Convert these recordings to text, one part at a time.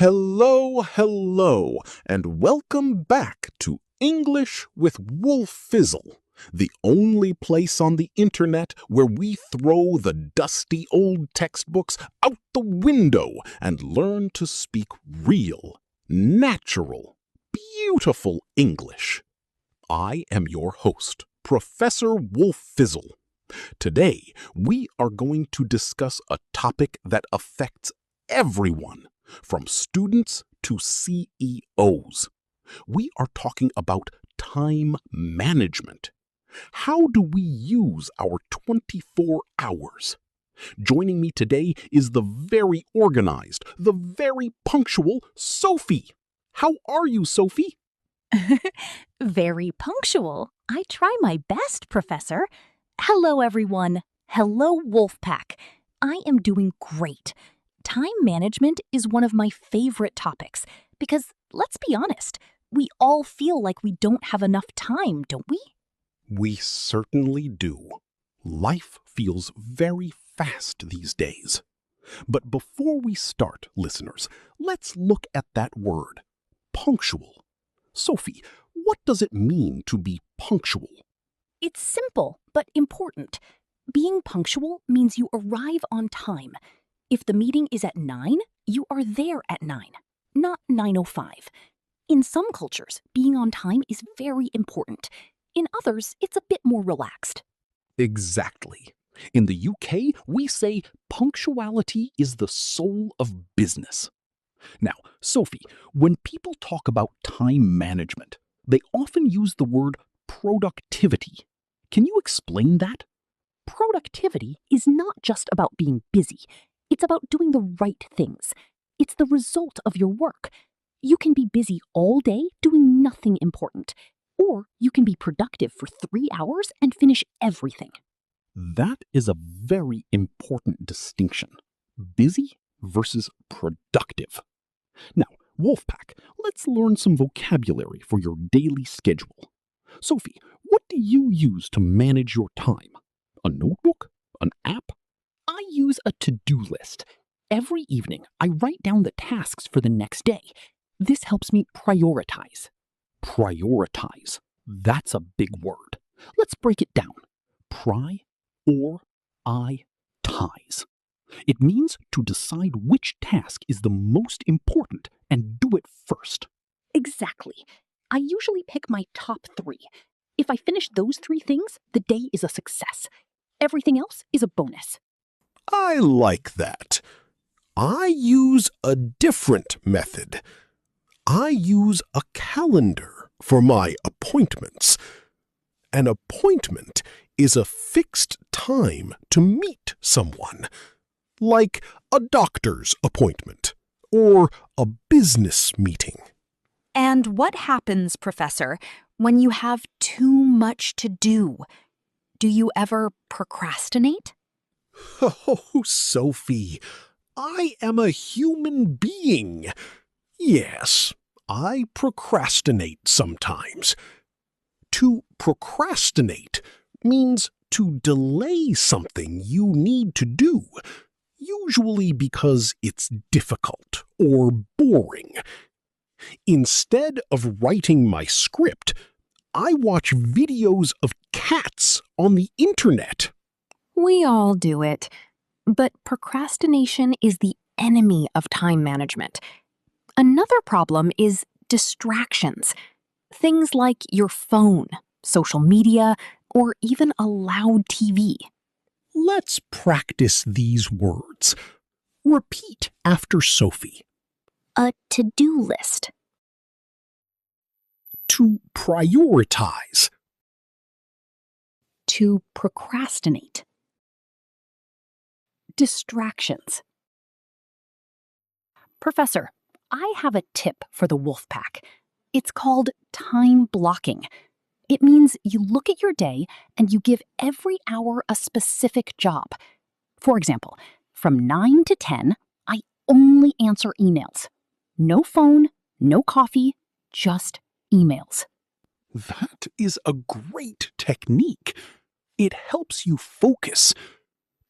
Hello, and welcome back to English with Wolfizzle, the only place on the internet where we throw the dusty old textbooks out the window and learn to speak real, natural, beautiful English. I am your host, Professor Wolfizzle. Today, we are going to discuss a topic that affects everyone, from students to CEOs. We are talking about time management. How do we use our 24 hours? Joining me today is the very organized, the very punctual Sophie. How are you, Sophie? Very punctual. I try my best, Professor. Hello, everyone. Hello, Wolfpack. I am doing great. Time management is one of my favorite topics because, let's be honest, we all feel like we don't have enough time, don't we? We certainly do. Life feels very fast these days. But before we start, listeners, let's look at that word, punctual. Sophie, what does it mean to be punctual? It's simple but important. Being punctual means you arrive on time. If the meeting is at 9, you are there at 9, not 9:05. In some cultures, being on time is very important. In others, it's a bit more relaxed. Exactly. In the UK, we say punctuality is the soul of business. Now, Sophie, when people talk about time management, they often use the word productivity. Can you explain that? Productivity is not just about being busy. It's about doing the right things. It's the result of your work. You can be busy all day doing nothing important, or you can be productive for 3 hours and finish everything. That is a very important distinction. Busy versus productive. Now, Wolfpack, let's learn some vocabulary for your daily schedule. Sophie, what do you use to manage your time? A notebook? An app? I use a to-do list. Every evening, I write down the tasks for the next day. This helps me prioritize. Prioritize. That's a big word. Let's break it down. Prioritize. It means to decide which task is the most important and do it first. Exactly. I usually pick my top 3. If I finish those 3 things, the day is a success. Everything else is a bonus. I like that. I use a different method. I use a calendar for my appointments. An appointment is a fixed time to meet someone, like a doctor's appointment or a business meeting. And what happens, Professor, when you have too much to do? Do you ever procrastinate? Oh, Sophie, I am a human being. Yes, I procrastinate sometimes. To procrastinate means to delay something you need to do, usually because it's difficult or boring. Instead of writing my script, I watch videos of cats on the internet. We all do it. But procrastination is the enemy of time management. Another problem is distractions. Things like your phone, social media, or even a loud TV. Let's practice these words. Repeat after Sophie. A to-do list. To prioritize. To procrastinate. Distractions. Professor, I have a tip for the Wolfpack. It's called time blocking. It means you look at your day and you give every hour a specific job. For example, from 9 to 10, I only answer emails. No phone, no coffee, just emails. That is a great technique. It helps you focus.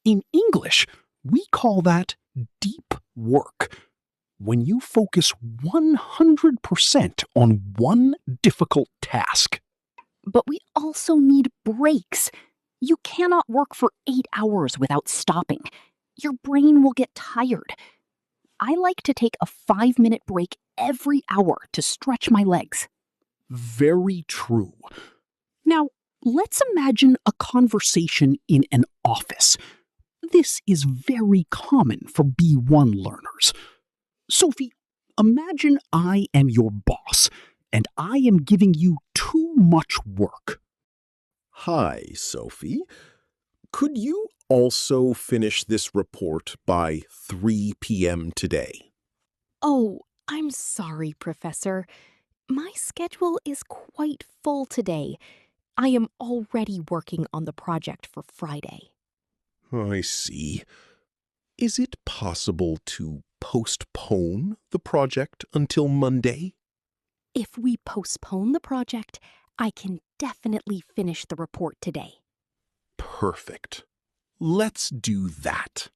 In English, we call that deep work. when you focus 100% on one difficult task. But we also need breaks. You cannot work for 8 hours without stopping. Your brain will get tired. I like to take a 5-minute break every hour to stretch my legs. Very true. Now, let's imagine a conversation in an office. This is very common for B1 learners. Sophie, imagine I am your boss, and I am giving you too much work. Hi, Sophie. Could you also finish this report by 3 p.m. today? Oh, I'm sorry, Professor. My schedule is quite full today. I am already working on the project for Friday. I see. Is it possible to postpone the project until Monday? If we postpone the project, I can definitely finish the report today. Perfect. Let's do that.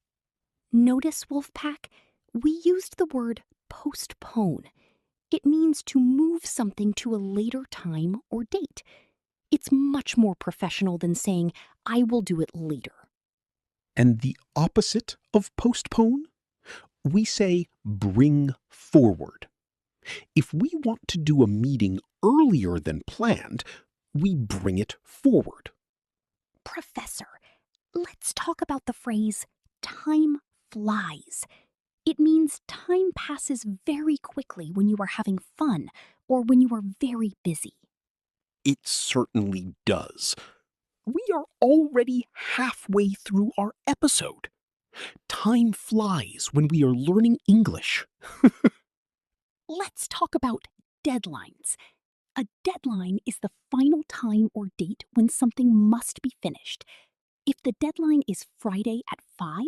Notice, Wolfpack, we used the word postpone. It means to move something to a later time or date. It's much more professional than saying, I will do it later. And the opposite of postpone? We say bring forward. If we want to do a meeting earlier than planned, we bring it forward. Professor, let's talk about the phrase, time flies. It means time passes very quickly when you are having fun or when you are very busy. It certainly does. We are already halfway through our episode. Time flies when we are learning English. Let's talk about deadlines. A deadline is the final time or date when something must be finished. If the deadline is Friday at 5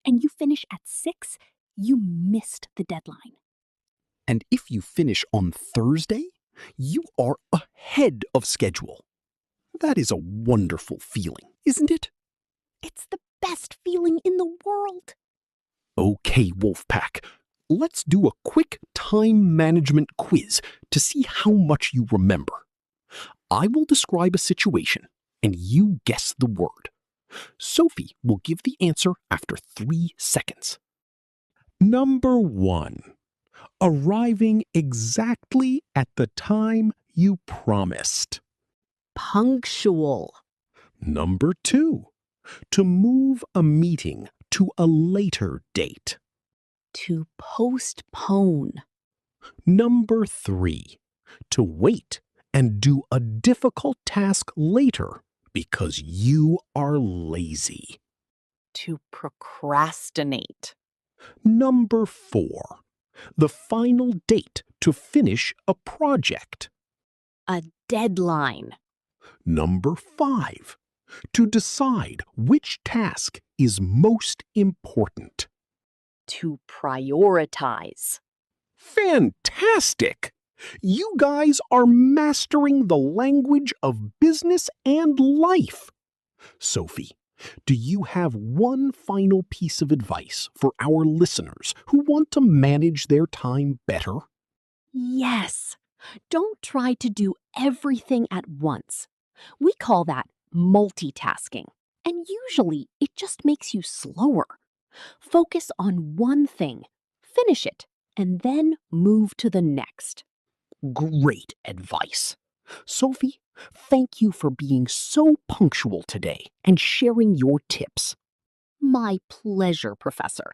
and you finish at 6, you missed the deadline. And if you finish on Thursday, you are ahead of schedule. That is a wonderful feeling, isn't it? It's the best feeling in the world. Okay, Wolfpack, let's do a quick time management quiz to see how much you remember. I will describe a situation, and you guess the word. Sophie will give the answer after 3 seconds. Number 1. Arriving exactly at the time you promised. Punctual. Number 2. To move a meeting to a later date. To postpone. Number 3. To wait and do a difficult task later because you are lazy. To procrastinate. Number 4. The final date to finish a project. A deadline. Number 5. To decide which task is most important. To prioritize. Fantastic! You guys are mastering the language of business and life. Sophie, do you have one final piece of advice for our listeners who want to manage their time better? Yes. Don't try to do everything at once. We call that multitasking, and usually it just makes you slower. Focus on one thing, finish it, and then move to the next. Great advice. Sophie, thank you for being so punctual today and sharing your tips. My pleasure, Professor.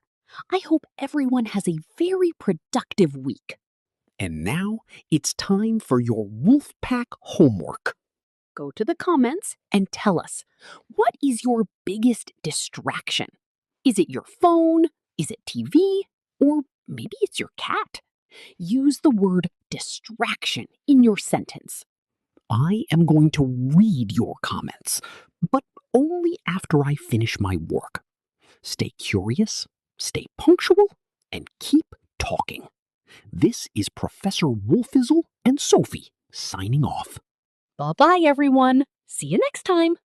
I hope everyone has a very productive week. And now it's time for your Wolfpack homework. Go to the comments and tell us, what is your biggest distraction? Is it your phone? Is it TV? Or maybe it's your cat? Use the word distraction in your sentence. I am going to read your comments, but only after I finish my work. Stay curious, stay punctual, and keep talking. This is Professor Wolfizzle and Sophie signing off. Bye-bye, everyone. See you next time.